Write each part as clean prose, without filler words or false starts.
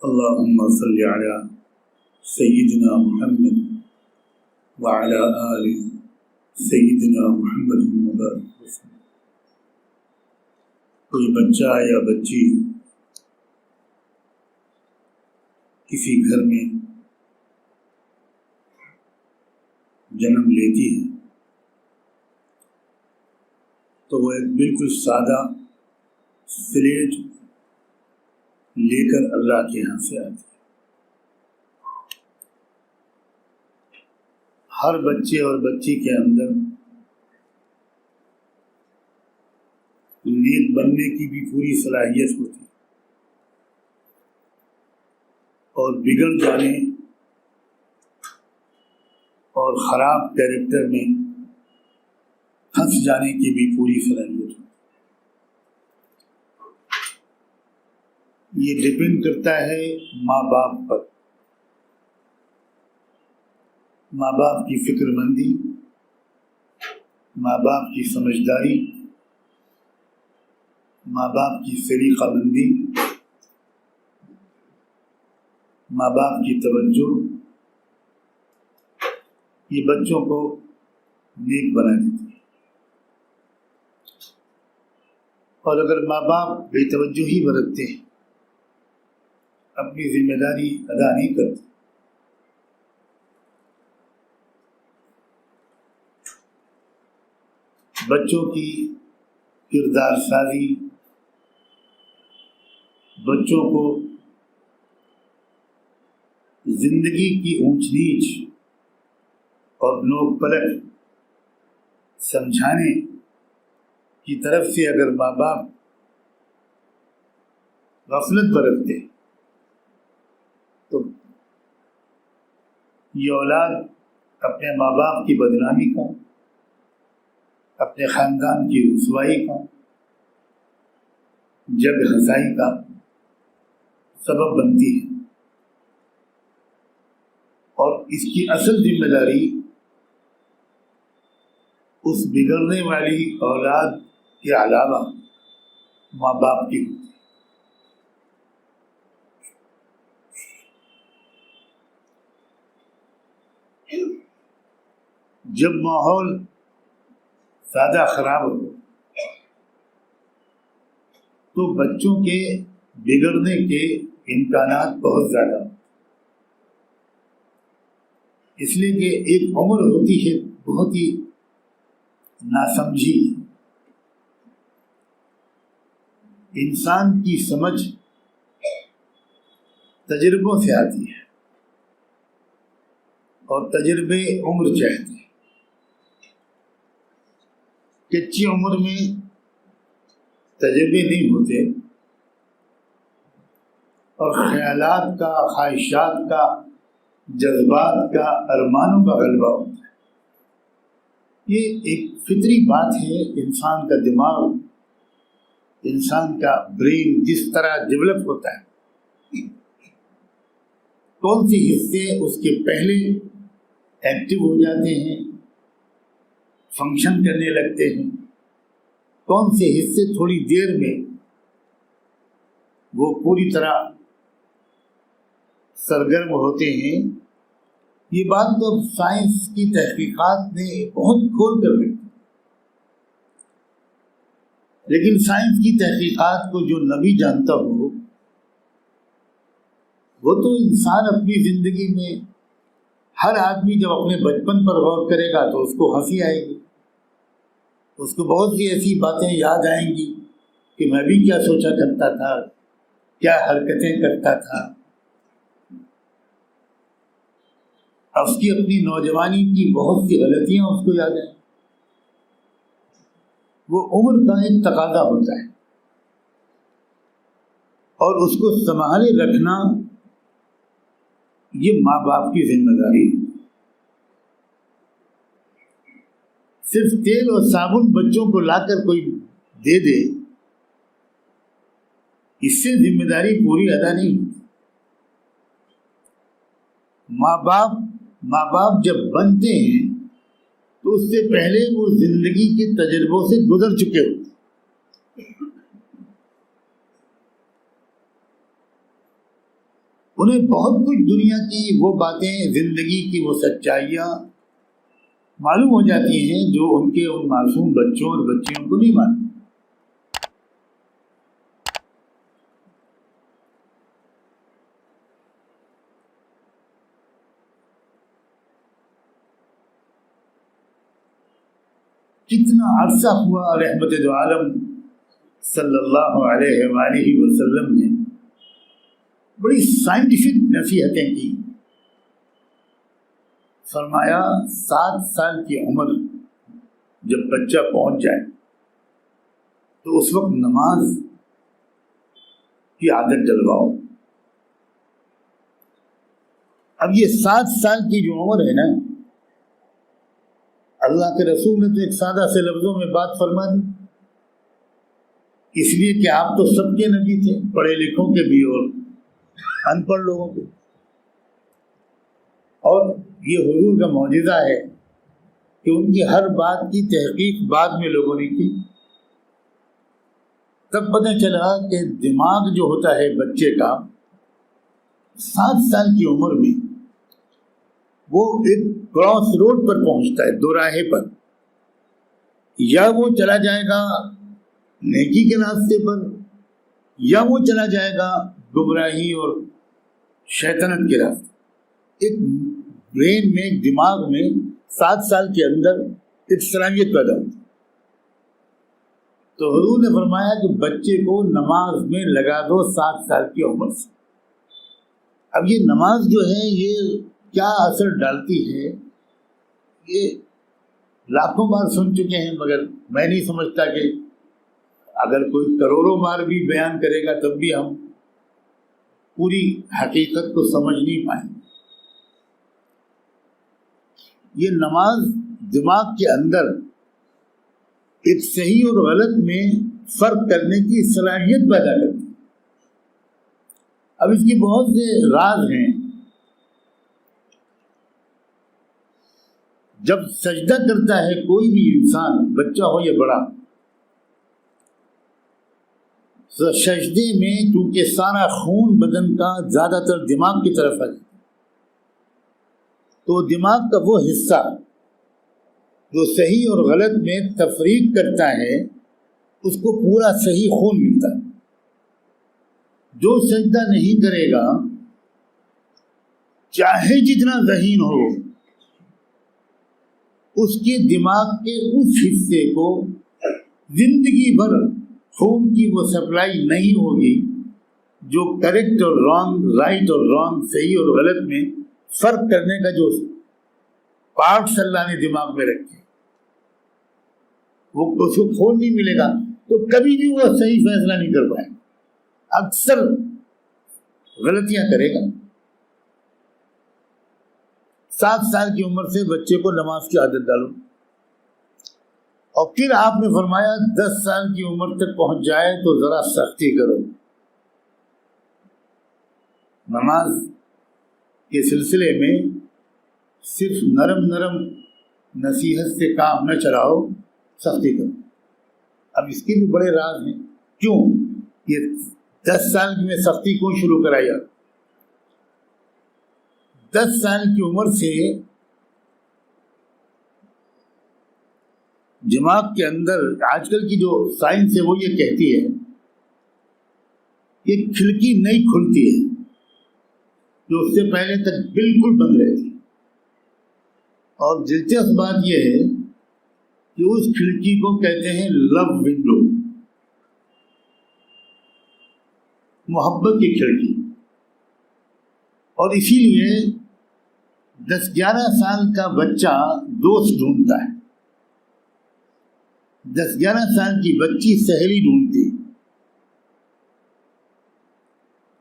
اللهم صل على سيدنا محمد وعلى آل سيدنا محمد وبارك وسلم۔ کوئی بچہ یا بچی کسی گھر میں جنم لیتی ہے تو وہ ایک بالکل سادہ سلیٹ لے کر اللہ کے یہاں سے آتی ہے۔ ہر بچے اور بچی کے اندر نیک بننے کی بھی پوری صلاحیت ہوتی ہے اور بگڑ جانے اور خراب کیریکٹر میں پھنس جانے کی بھی پوری صلاحیت ہوتی ہے۔ یہ ڈپینڈ کرتا ہے ماں باپ پر، ماں باپ کی فکر مندی، ماں باپ کی سمجھداری، ماں باپ کی سلیقہ مندی، ماں باپ کی توجہ، یہ بچوں کو نیک بنا دیتی ہے۔ اور اگر ماں باپ بے توجہی برتتے ہیں، اپنی ذمہ داری ادا نہیں کرتے، بچوں کی کردار سازی، بچوں کو زندگی کی اونچ نیچ اور نوک پلٹ سمجھانے کی طرف سے اگر ماں باپ غفلت برتتے تو یہ اولاد اپنے ماں باپ کی بدنامی کا، اپنے خاندان کی رسوائی کا، جگ ہنسائی کا سبب بنتی ہے، اور اس کی اصل ذمہ داری اس بگڑنے والی اولاد کے علاوہ ماں باپ کی ہوتی ہے۔ جب ماحول زیادہ خراب ہو تو بچوں کے بگڑنے کے امکانات بہت زیادہ ہوتے، اس لیے کہ ایک عمر ہوتی ہے بہت ہی ناسمجھی، انسان کی سمجھ تجربوں سے آتی ہے اور تجربے عمر چاہتے ہیں۔ کچی عمر میں تجربے نہیں ہوتے اور خیالات کا، خواہشات کا، جذبات کا، ارمانوں کا غلبہ ہوتا ہے۔ یہ ایک فطری بات ہے۔ انسان کا دماغ، انسان کا برین جس طرح ڈیولپ ہوتا ہے، کون سی حصے اس کے پہلے ایکٹیو ہو جاتے ہیں، فنکشن کرنے لگتے ہیں، کون سے حصے تھوڑی دیر میں وہ پوری طرح سرگرم ہوتے ہیں، یہ بات تو سائنس کی تحقیقات نے بہت کھول کر رکھی، لیکن سائنس کی تحقیقات کو جو نبی جانتا ہو وہ تو انسان اپنی زندگی میں، ہر آدمی جب اپنے بچپن پر غور کرے گا تو اس کو ہنسی آئے گی، اس کو بہت سی ایسی باتیں یاد آئیں گی کہ میں بھی کیا سوچا کرتا تھا، کیا حرکتیں کرتا تھا۔ اس کی اپنی نوجوانی کی بہت سی غلطیاں اس کو یاد آئیں۔ وہ عمر کا ایک تقاضا ہوتا ہے اور اس کو سنبھالے رکھنا یہ ماں باپ کی ذمہ داری ہے۔ صرف تیل اور صابن بچوں کو لا کر کوئی دے دے، اس سے ذمہ داری پوری ادا نہیں ہوتی۔ ماں باپ جب بنتے ہیں تو اس سے پہلے وہ زندگی کے تجربوں سے گزر چکے ہوتے۔ انہیں بہت کچھ دنیا کی وہ باتیں، زندگی کی وہ سچائیاں معلوم ہو جاتی ہیں جو ان کے ان معصوم بچوں اور بچیوں کو نہیں معلوم۔ کتنا عرصہ ہوا رحمت دو عالم صلی اللہ علیہ وآلہ وسلم نے بڑی سائنٹیفک نصیحتیں کی۔ فرمایا 7 سال کی عمر جب بچہ پہنچ جائے تو اس وقت نماز کی عادت ڈلواؤ۔ اب یہ 7 سال کی جو عمر ہے نا، اللہ کے رسول نے تو ایک سادہ سے لفظوں میں بات فرما دی، اس لیے کہ آپ تو سب کے نبی تھے، پڑھے لکھوں کے بھی اور ان پڑھ لوگوں کے، اور یہ حضور کا معجزہ ہے کہ ان کی ہر بات کی تحقیق بعد میں لوگوں نے کی۔ تب پتہ چلا کہ دماغ جو ہوتا ہے بچے کا 7 سال کی عمر میں وہ ایک کراس روڈ پر پہنچتا ہے، دوراہے پر، یا وہ چلا جائے گا نیکی کے راستے پر، یا وہ چلا جائے گا گمراہی اور شیطنت کے راستے۔ ایک برین میں، دماغ میں 7 سال کے اندر ایک صلاحیت پیدا ہوتی ہے۔ تو حضور نے فرمایا کہ بچے کو نماز میں لگا دو 7 سال کی عمر سے۔ اب یہ نماز جو ہے یہ کیا اثر ڈالتی ہے یہ لاکھوں بار سن چکے ہیں، مگر میں نہیں سمجھتا کہ اگر کوئی کروڑوں بار بھی بیان کرے گا تب بھی ہم پوری حقیقت کو سمجھ نہیں پائیں گے۔ یہ نماز دماغ کے اندر ایک صحیح اور غلط میں فرق کرنے کی صلاحیت پیدا کرتی ہے۔ اب اس کی بہت سے راز ہیں۔ جب سجدہ کرتا ہے کوئی بھی انسان، بچہ ہو یا بڑا، سجدے میں چونکہ سارا خون بدن کا زیادہ تر دماغ کی طرف ہے، تو دماغ کا وہ حصہ جو صحیح اور غلط میں تفریق کرتا ہے اس کو پورا صحیح خون ملتا ہے۔ جو سجدہ نہیں کرے گا چاہے جتنا ذہین ہو، اس کے دماغ کے اس حصے کو زندگی بھر خون کی وہ سپلائی نہیں ہوگی جو کریکٹ اور رانگ، رائٹ اور رانگ، صحیح اور غلط میں فرق کرنے کا جو پارٹس اللہ نے دماغ میں رکھے، وہ اس کو خون نہیں ملے گا تو کبھی بھی وہ صحیح فیصلہ نہیں کر پائے، اکثر غلطیاں کرے گا۔ 7 سال کی عمر سے بچے کو نماز کی عادت ڈالو، اور پھر آپ نے فرمایا 10 سال کی عمر تک پہنچ جائے تو ذرا سختی کرو۔ نماز کے سلسلے میں صرف نرم نرم نصیحت سے کام نہ چلاؤ، سختی کرو۔ اب اس کے بھی بڑے راز ہیں۔ کیوں یہ 10 سال میں سختی کیوں شروع کرائی؟ 10 سال کی عمر سے دماغ کے اندر، آج کل کی جو سائنس ہے وہ یہ کہتی ہے کہ کھڑکی نہیں کھلتی ہے جو اس سے پہلے تک بالکل بند رہتی، اور دلچسپ بات یہ ہے کہ اس کھڑکی کو کہتے ہیں لو ونڈو، محبت کی کھڑکی۔ اور اسی لیے 10-11 سال کا بچہ دوست ڈھونڈتا ہے، 10-11 سال کی بچی سہیلی ڈھونڈتی،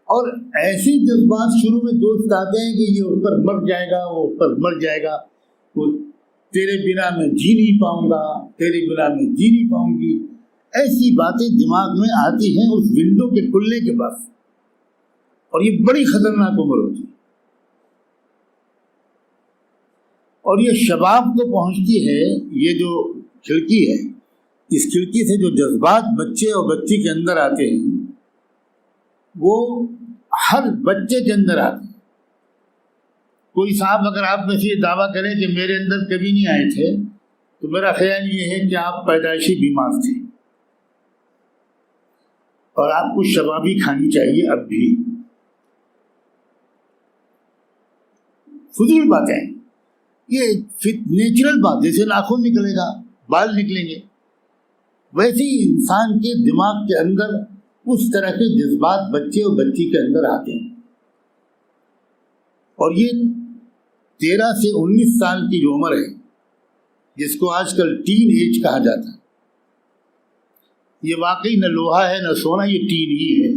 اور ایسے جذبات شروع میں دوست آتے ہیں کہ یہ اس پر مر جائے گا، وہ اس پر مر جائے گا، وہ تیرے بنا میں جی نہیں پاؤں گا، تیرے بنا میں جی نہیں پاؤں گی، ایسی باتیں دماغ میں آتی ہیں اس ونڈو کے کھلنے کے بعد، اور یہ بڑی خطرناک عمر ہوتی ہے۔ اور یہ شباب کو پہنچتی ہے، یہ جو کھڑکی ہے، اس کھڑکی سے جو جذبات بچے اور بچی کے اندر آتے ہیں وہ ہر بچے کے اندر آتے ہیں. کوئی صاحب اگر آپ میں سے یہ دعویٰ کریں کہ میرے اندر کبھی نہیں آئے تھے تو میرا خیال یہ ہے کہ آپ پیدائشی بیمار تھے اور آپ کو شبابی کھانی چاہیے اب بھی. فضول باتیں ہیں یہ، نیچرل بات. جیسے ناخن نکلے گا بال نکلیں گے، ویسے ہی انسان کے دماغ کے اندر اس طرح کے جذبات بچے اور بچی کے اندر آتے ہیں. اور یہ 13 سے 19 سال کی جو عمر ہے، جس کو آج کل ٹین ایج کہا جاتا ہے، یہ واقعی نہ لوہا ہے نہ سونا، یہ ٹین ہی ہے.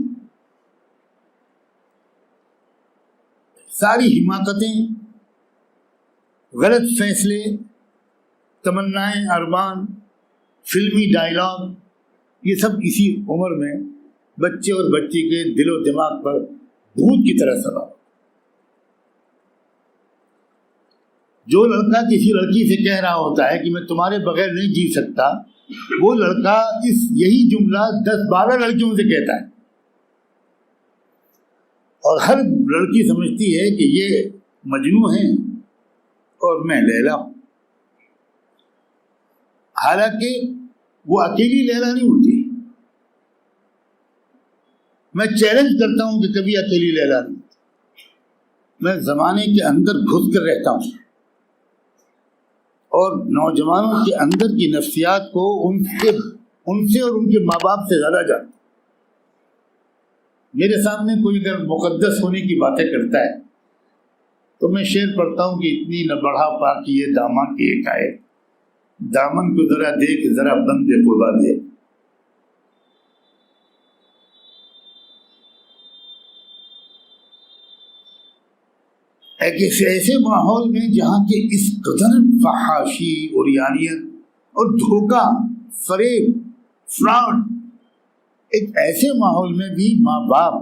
ساری حماقتیں، غلط فیصلے، تمنائیں، ارمان، فلمی ڈائلاگ، یہ سب اسی عمر میں بچے اور بچی کے دل و دماغ پر بھوت کی طرح سوار. جو لڑکا کسی لڑکی سے کہہ رہا ہوتا ہے کہ میں تمہارے بغیر نہیں جی سکتا، وہ لڑکا یہی جملہ 10-12 لڑکیوں سے کہتا ہے، اور ہر لڑکی سمجھتی ہے کہ یہ مجنوں ہیں اور میں لیلا ہوں. حالانکہ وہ اکیلی لیلا نہیں ہوتی. میں چیلنج کرتا ہوں کہ کبھی اکیلی لیلا نہیں ہوتی. میں زمانے کے اندر گھس کر رہتا ہوں اور نوجوانوں کے اندر کی نفسیات کو ان سے اور ان کے ماں باپ سے زیادہ جانتا ہوں. میرے سامنے کوئی اگر مقدس ہونے کی باتیں کرتا ہے تو میں شعر پڑھتا ہوں کہ اتنی نہ بڑھا پاکی یہ دامن کی ایک آئے، دامن کو ذرا دیکھ ذرا بندے خدا دے. ایسے ماحول میں جہاں کے اس قدر فحاشی، عریانیت اور دھوکہ، فریب، فراڈ، ایک ایسے ماحول میں بھی ماں باپ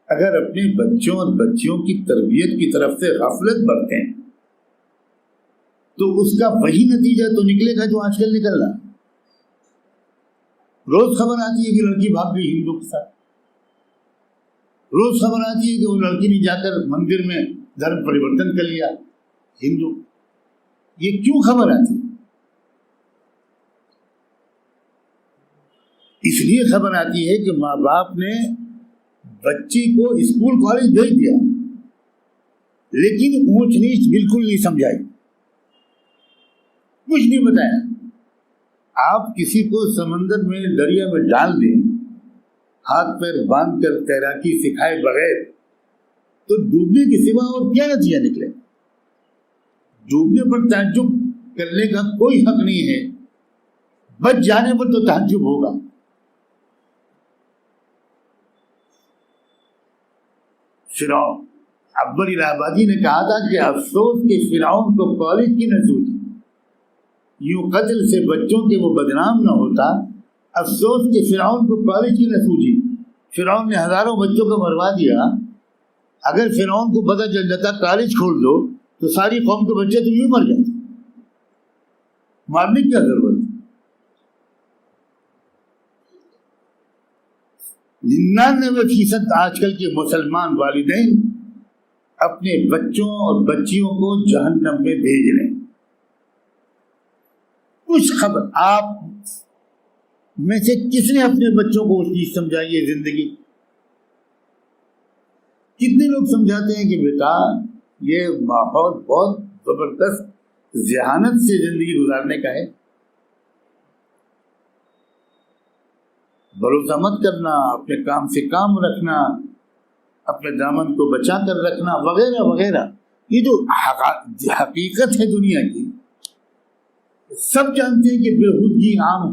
اگر اپنے بچوں اور بچیوں کی تربیت کی طرف سے غفلت برتیں تو اس کا وہی نتیجہ تو نکلے گا جو آج کل نکل رہا. روز خبر آتی ہے کہ لڑکی بھاگ گئی ہندو کے ساتھ، روز خبر آتی ہے کہ وہ لڑکی نے جا کر مندر میں دھرم پریورتن کر لیا ہندو. یہ کیوں خبر آتی؟ اس لیے خبر آتی ہے کہ ماں باپ نے بچی کو اسکول کالج بھیج دیا لیکن اونچ نیچ بالکل نہیں سمجھائی، کچھ نہیں بتایا. آپ کسی کو سمندر میں دریا میں ڈال دیں ہاتھ پیر باندھ کر تیراکی سکھائے بغیر تو ڈوبنے کے سوا اور کیا نتیجہ نکلے؟ ڈوبنے پر تعجب کرنے کا کوئی حق نہیں ہے، بچ جانے پر تو تعجب ہوگا. فرعون، اکبر الہ آبادی نے کہا تھا کہ افسوس کہ فرعون کو کالج کی نہ سوچی، یوں قتل سے بچوں کے وہ بدنام نہ ہوتا. افسوس کہ فرعون کو کالج کی نہ سوچی. فرعون نے ہزاروں بچوں کو مروا دیا. اگر فرعون کو پتہ چل جاتا کالج کھول دو تو ساری قوم کے بچے تو یوں مر جاتے، مارنے کی کیا ضرورت؟ 99% آج کل کے مسلمان والدین اپنے بچوں اور بچیوں کو جہنم میں بھیج رہے ہیں. کچھ خبر آپ میں سے کس نے اپنے بچوں کو اس چیز سمجھائی ہے؟ زندگی کتنے لوگ سمجھاتے ہیں کہ بیٹا یہ ماحول بہت زبردست ذہانت سے زندگی گزارنے کا ہے، بھروسہ مت کرنا، اپنے کام سے کام رکھنا، اپنے دامن کو بچا کر رکھنا، وغیرہ وغیرہ. یہ جو حقیقت ہے دنیا کی، سب جانتے ہیں کہ بےہودگی عام،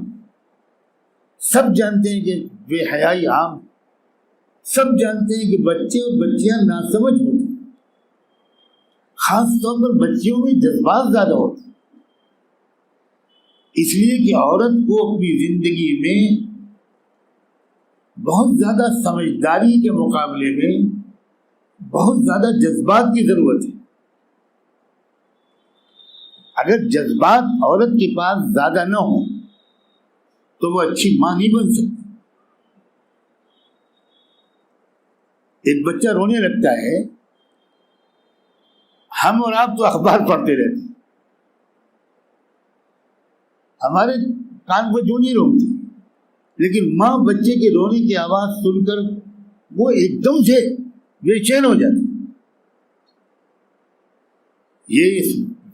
سب جانتے ہیں کہ بے حیائی عام، سب جانتے ہیں کہ بچے اور بچیاں ناسمجھ ہوتے ہیں. خاص طور پر بچیوں میں جذبات زیادہ ہوتے ہیں، اس لیے کہ عورت کو اپنی زندگی میں بہت زیادہ سمجھداری کے مقابلے میں بہت زیادہ جذبات کی ضرورت ہے. اگر جذبات عورت کے پاس زیادہ نہ ہوں تو وہ اچھی ماں نہیں بن سکتی. ایک بچہ رونے لگتا ہے، ہم اور آپ تو اخبار پڑھتے رہتے ہیں، ہمارے کان کو جو نہیں روکتی، لیکن ماں بچے کے رونے کی آواز سن کر وہ ایک دم سے بے چین ہو جاتی۔ یہ اس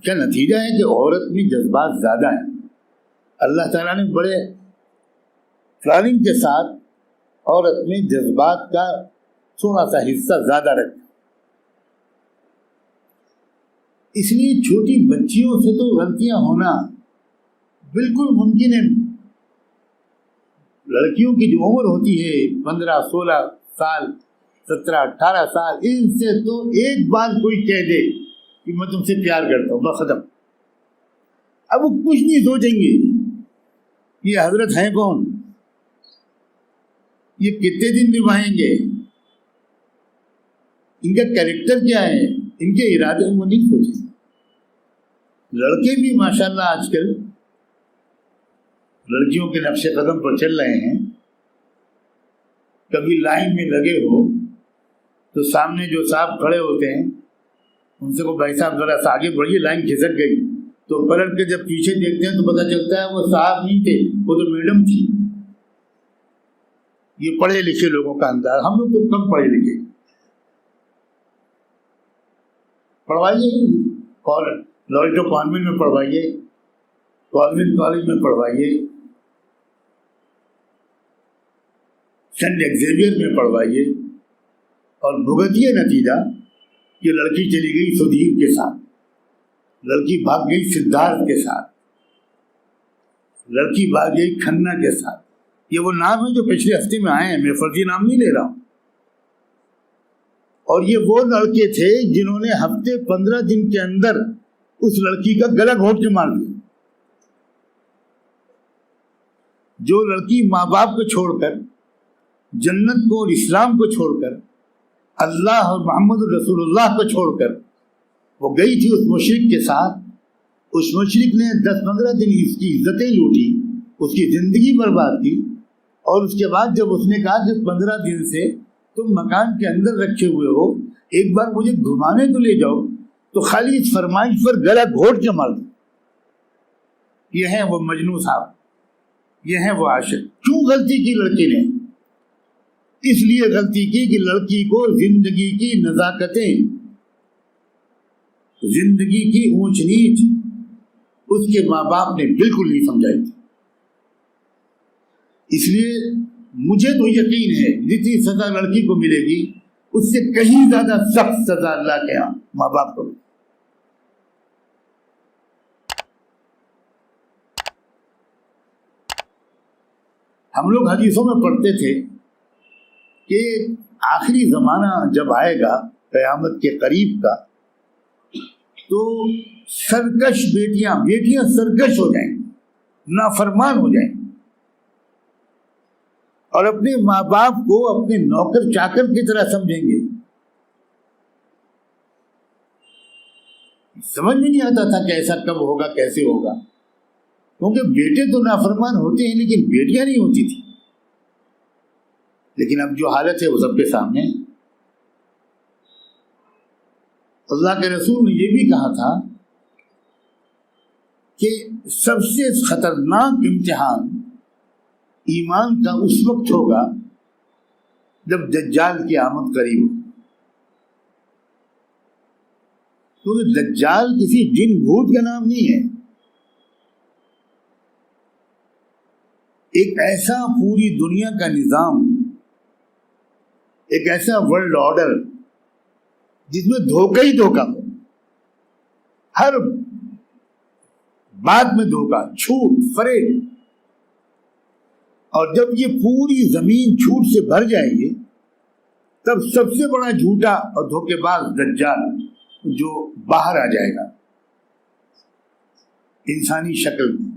کا نتیجہ ہے کہ عورت میں جذبات زیادہ ہیں۔ اللہ تعالیٰ نے بڑے پلاننگ کے ساتھ عورت میں جذبات کا تھوڑا سا حصہ زیادہ رکھا، اس لیے چھوٹی بچیوں سے تو غلطیاں ہونا بالکل ممکن ہے۔ لڑکیوں کی جو عمر ہوتی ہے 15 16 سال 17 18 سال، ان سے تو ایک بار کوئی کہہ دے کہ میں تم سے پیار کرتا ہوں، بس ختم۔ اب وہ کچھ نہیں سوچیں گے یہ حضرت ہیں کون، یہ کتنے دن نبھائیں گے، ان کا کیریکٹر کیا ہے، ان کے ارادے وہ نہیں سوچیں۔ لڑکے بھی ماشاءاللہ آج کل لڑکیوں کے نقش قدم پر چل رہے ہیں۔ کبھی لائن میں لگے ہو تو سامنے جو صاحب کھڑے ہوتے ہیں ان سے کو بھائی صاحب ذرا سا آگے بڑھیے، لائن کھسک گئی، تو پلٹ کے جب پیچھے دیکھتے ہیں تو پتہ چلتا ہے وہ صاحب نہیں تھے، وہ تو میڈم تھی۔ یہ پڑھے لکھے لوگوں کا انداز، ہم لوگ تو کم پڑھے لکھے۔ پڑھوائیے لوریٹو کانوینٹ میں پڑھوائیے، کانوینٹ کالج میں پڑھوائیے، سینٹ ایگزیویئر میں پڑھوائیے، اور بھگتیے نتیجہ کہ لڑکی چلی گئی سدھیر کے ساتھ، لڑکی بھاگ گئی سدھارتھ کے ساتھ، لڑکی بھاگ گئی کھنہ کے ساتھ۔ یہ وہ نام ہے جو پچھلے ہفتے میں آئے ہیں، میں فرضی نام نہیں لے رہا ہوں۔ اور یہ وہ لڑکے تھے جنہوں نے ہفتے 15 دن کے اندر اس لڑکی کا گلا گھونٹ کے مار دیا۔ جو لڑکی ماں باپ کو چھوڑ کر، جنت کو اور اسلام کو چھوڑ کر، اللہ اور محمد رسول اللہ کو چھوڑ کر وہ گئی تھی اس مشرک کے ساتھ، اس مشرک نے 10-15 دن اس کی عزتیں لوٹی، اس کی زندگی برباد کی، اور اس کے بعد جب اس نے کہا کہ 15 دن سے تم مکان کے اندر رکھے ہوئے ہو، ایک بار مجھے گھمانے تو لے جاؤ، تو خالی اس فرمائش پر گلا گھونٹ کے مار دیا۔ یہ ہیں وہ مجنون صاحب، یہ ہیں وہ عاشق۔ کیوں غلطی کی لڑکی نے؟ اس لیے غلطی کی کہ لڑکی کو زندگی کی نزاکتیں، زندگی کی اونچ نیچ اس کے ماں باپ نے بالکل نہیں سمجھائی تھی۔ اس لیے مجھے تو یقین ہے جتنی سزا لڑکی کو ملے گی اس سے کہیں زیادہ سخت سزا اللہ کے یہاں ماں باپ کو۔ ہم لوگ حدیثوں میں پڑھتے تھے کہ آخری زمانہ جب آئے گا قیامت کے قریب کا، تو سرکش بیٹیاں سرکش ہو جائیں گی، نافرمان ہو جائیں گی، اور اپنے ماں باپ کو اپنے نوکر چاکر کی طرح سمجھیں گے۔ سمجھ میں نہیں آتا تھا کہ ایسا کب ہوگا، کیسے ہوگا، کیونکہ بیٹے تو نافرمان ہوتے ہیں لیکن بیٹیاں نہیں ہوتی تھی۔ لیکن اب جو حالت ہے وہ سب کے سامنے۔ اللہ کے رسول نے یہ بھی کہا تھا کہ سب سے خطرناک امتحان ایمان کا اس وقت ہوگا جب دجال کی آمد قریب ہو، کیونکہ دجال کسی جن بھوت کا نام نہیں ہے، ایک ایسا پوری دنیا کا نظام، ایک ایسا ورلڈ آرڈر جس میں دھوکہ ہی دھوکہ ہو، ہر بات میں دھوکہ، جھوٹ، فریب۔ اور جب یہ پوری زمین جھوٹ سے بھر جائے گی تب سب سے بڑا جھوٹا اور دھوکے باز دجال جو باہر آ جائے گا انسانی شکل میں۔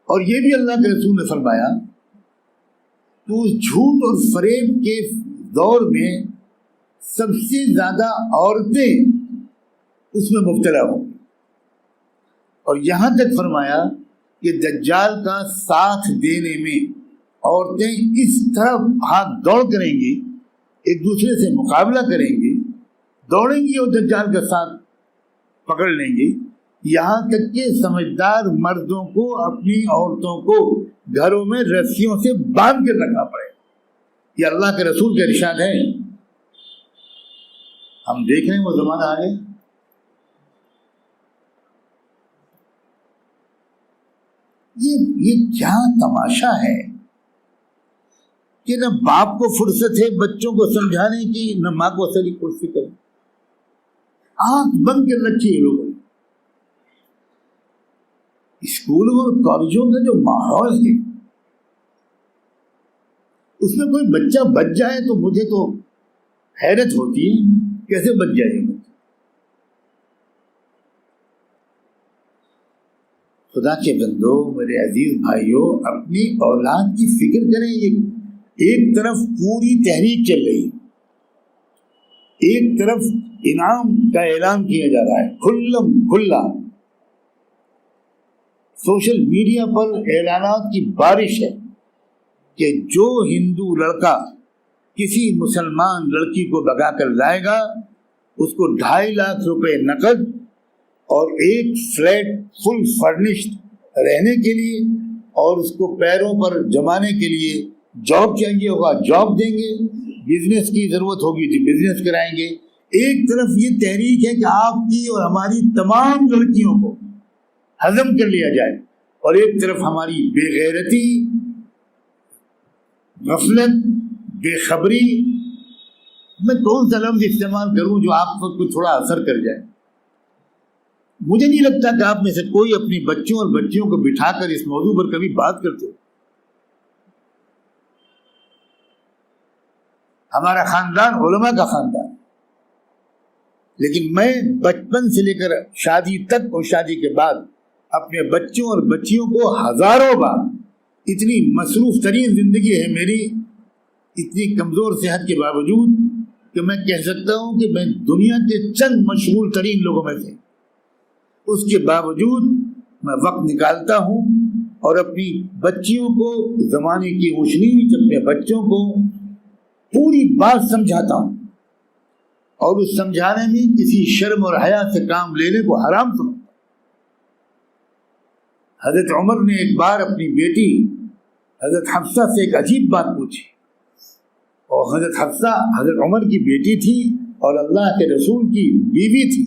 اور یہ بھی اللہ کے رسول نے فرمایا تو جھوٹ اور فریب کے دور میں سب سے زیادہ عورتیں اس میں مبتلا ہوں، اور یہاں تک فرمایا کہ دجال کا ساتھ دینے میں عورتیں اس طرح ہاتھ دوڑ کریں گی، ایک دوسرے سے مقابلہ کریں گی، دوڑیں گی اور دجال کا ساتھ پکڑ لیں گی، یہاں تک کہ سمجھدار مردوں کو اپنی عورتوں کو گھروں میں رسیوں سے باندھ کر رکھنا پڑے. یہ اللہ کے رسول کا ارشاد ہے. ہم دیکھ رہے ہیں وہ زمانہ آ گیا. یہ کیا تماشا ہے کہ نہ باپ کو فرصت ہے بچوں کو سمجھانے کی، نہ ماں کو اصلی کوشش کرے. آنکھ بند کر رکھی ہے لوگوں نے. اسکولوں اور کالجوں کا جو ماحول ہے اس میں کوئی بچہ بچ جائے تو مجھے تو حیرت ہوتی ہے، کیسے بچ جائے گا. خدا کے بندو، میرے عزیز بھائیوں، اپنی اولاد کی فکر کریں. ایک طرف پوری تحریک چل رہی ہے، ایک طرف انعام کا اعلان کیا جا رہا ہے کھلم کھلا. سوشل میڈیا پر اعلانات کی بارش ہے کہ جو ہندو لڑکا کسی مسلمان لڑکی کو بگا کر لائے گا اس کو 2.5 لاکھ روپے نقد اور ایک فلیٹ فل فرنشڈ رہنے کے لیے اور اس کو پیروں پر جمانے کے لیے جاب چاہیے ہوگا، جاب دیں گے. بزنس کی ضرورت ہوگی تو بزنس کرائیں گے. ایک طرف یہ تحریک ہے کہ آپ کی اور ہماری تمام لڑکیوں کو ہضم کر لیا جائے، اور ایک طرف ہماری بے غیرتی، غفلت، بے خبری، میں کون سا لفظ استعمال کروں جو آپ کو تھوڑا اثر کر جائے. مجھے نہیں لگتا کہ آپ میں سے کوئی اپنی بچوں اور بچیوں کو بٹھا کر اس موضوع پر کبھی بات کرتے ہو. ہمارا خاندان علماء کا خاندان، لیکن میں بچپن سے لے کر شادی تک اور شادی کے بعد اپنے بچوں اور بچیوں کو ہزاروں بار، اتنی مصروف ترین زندگی ہے میری، اتنی کمزور صحت کے باوجود کہ میں کہہ سکتا ہوں کہ میں دنیا کے چند مشغول ترین لوگوں میں سے، اس کے باوجود میں وقت نکالتا ہوں اور اپنی بچیوں کو زمانے کی اونچ اپنے بچوں کو پوری بات سمجھاتا ہوں، اور اس سمجھانے میں کسی شرم اور حیا سے کام لینے کو حرام سمجھتا ہوں. حضرت عمر نے ایک بار اپنی بیٹی حضرت حفصہ سے ایک عجیب بات پوچھی، اور حضرت حفصہ حضرت عمر کی بیٹی تھی اور اللہ کے رسول کی بیوی تھی.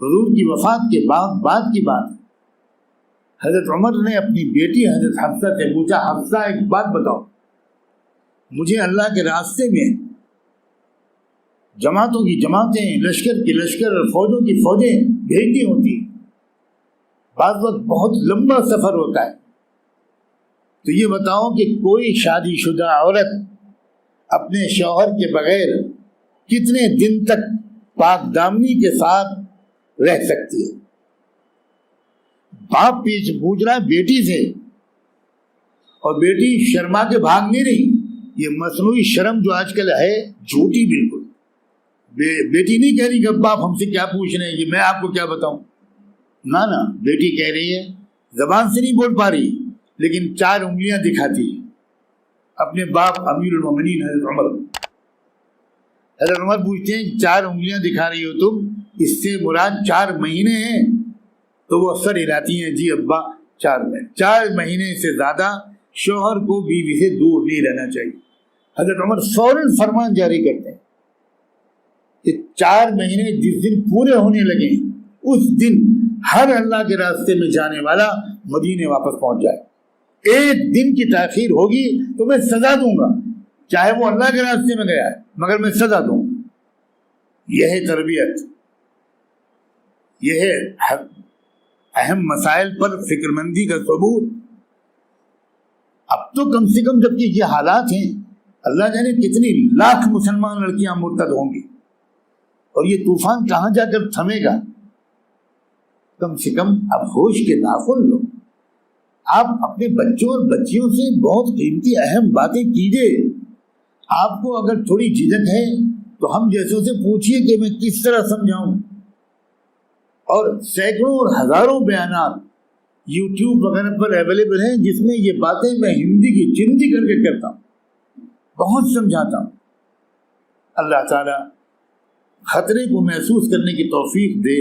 حضور کی وفات کے بعد کی بات. حضرت عمر نے اپنی بیٹی حضرت حفصہ سے پوچھا، حفصہ ایک بات بتاؤ، مجھے اللہ کے راستے میں جماعتوں کی جماعتیں، لشکر کی لشکر اور فوجوں کی فوجیں بھیجنی ہوتی، بعض وقت بہت لمبا سفر ہوتا ہے، تو یہ بتاؤ کہ کوئی شادی شدہ عورت اپنے شوہر کے بغیر کتنے دن تک پاک دامنی کے ساتھ رہ سکتی ہے. باپ پوچھ رہا ہے بیٹی سے، اور بیٹی شرما کے بھاگ نہیں رہی. یہ مصنوعی شرم جو آج کل ہے جھوٹی بالکل. بیٹی نہیں کہہ رہی کہ باپ ہم سے کیا پوچھ رہے ہیں، یہ میں آپ کو کیا بتاؤں. نہ بیٹی کہہ رہی ہے، زبان سے نہیں بول پا رہی لیکن 4 انگلیاں دکھاتی ہے اپنے باپ امیر المومنین حضرت عمر. حضرت عمر پوچھتے ہیں 4 انگلیاں دکھا رہی ہو تم، اس سے مراد 4 مہینے ہیں؟ تو وہ اکثر ہلاتی ہیں جی ابا 4 مہینے سے زیادہ شوہر کو بیوی سے دور نہیں رہنا چاہیے. حضرت عمر فوراً فرمان جاری کرتے ہیں کہ 4 مہینے جس دن پورے ہونے لگے اس دن ہر اللہ کے راستے میں جانے والا مدینے واپس پہنچ جائے. 1 دن کی تاخیر ہوگی تو میں سزا دوں گا، چاہے وہ اللہ کے راستے میں گیا ہے مگر میں سزا دوں گا. یہ ہے تربیت، یہ ہے اہم مسائل پر فکر مندی کا ثبوت. اب تو کم سے کم جبکہ یہ حالات ہیں، اللہ جانے کتنی لاکھ مسلمان لڑکیاں مرتد ہوں گی اور یہ طوفان کہاں جا کر تھمے گا. کم سے کم اب ہوش کے ناخن لو. آپ اپنے بچوں اور بچیوں سے بہت قیمتی اہم باتیں کیجیے. آپ کو اگر تھوڑی جھجک ہے تو ہم جیسوں سے پوچھیے کہ میں کس طرح سمجھاؤں. اور سینکڑوں اور ہزاروں بیانات یوٹیوب وغیرہ پر اویلیبل ہیں جس میں یہ باتیں میں ہندی کی چندی کر کے کرتا ہوں، بہت سمجھاتا ہوں۔ اللہ تعالیٰ خطرے کو محسوس کرنے کی توفیق دے۔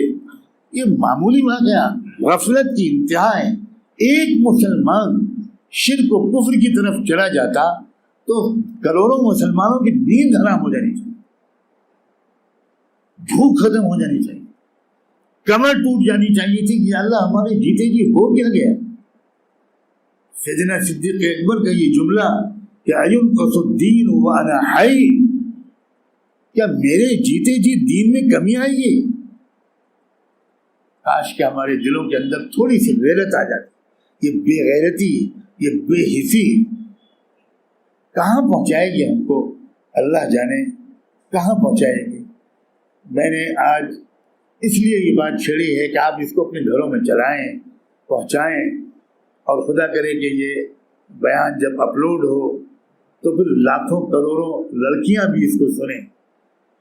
یہ معمولی واقعہ غفلت کی انتہا ہے۔ ایک مسلمان شرک و کفر کی طرف چلا جاتا تو کروڑوں مسلمانوں کی نیند حرام ہو جانی چاہیے، بھوک ختم ہو جانی چاہیے، کمر ٹوٹ جانی چاہیے تھی کہ اللہ ہمارے جیتے جی ہو کیا گیا۔ سیدنا صدیق اکبر کا یہ جملہ کہ اینقص الدین وانا حی، کیا میرے جیتے جی دین میں کمی آئی ہے؟ کاش کہ ہمارے دلوں کے اندر تھوڑی سی غیرت آ جاتی۔ یہ بے غیرتی، یہ بے حسی کہاں پہنچائے گی ہم کو، اللہ جانے کہاں پہنچائے گی۔ میں نے آج اس لیے یہ بات چھیڑی ہے کہ آپ اس کو اپنے گھروں میں چلائیں، پہنچائیں، اور خدا کرے کہ یہ بیان جب اپلوڈ ہو تو پھر لاکھوں کروڑوں لڑکیاں بھی اس کو سنیں۔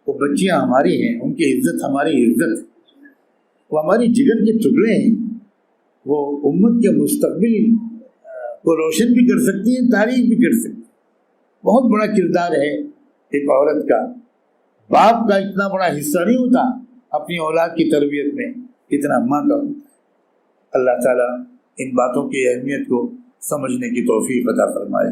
وہ بچیاں ہماری ہیں، ان کی عزت ہماری عزت، وہ ہماری جگر کے ٹکڑے ہیں، وہ امت کے مستقبل کو روشن بھی کر سکتی ہیں، تعریف بھی کر سکتی ہیں۔ بہت بڑا کردار ہے ایک عورت کا۔ باپ کا اتنا بڑا حصہ نہیں ہوتا اپنی اولاد کی تربیت میں اتنا ماں کا ہوتا ہے۔ اللہ تعالیٰ ان باتوں کی اہمیت کو سمجھنے کی توفیق عطا فرمائے۔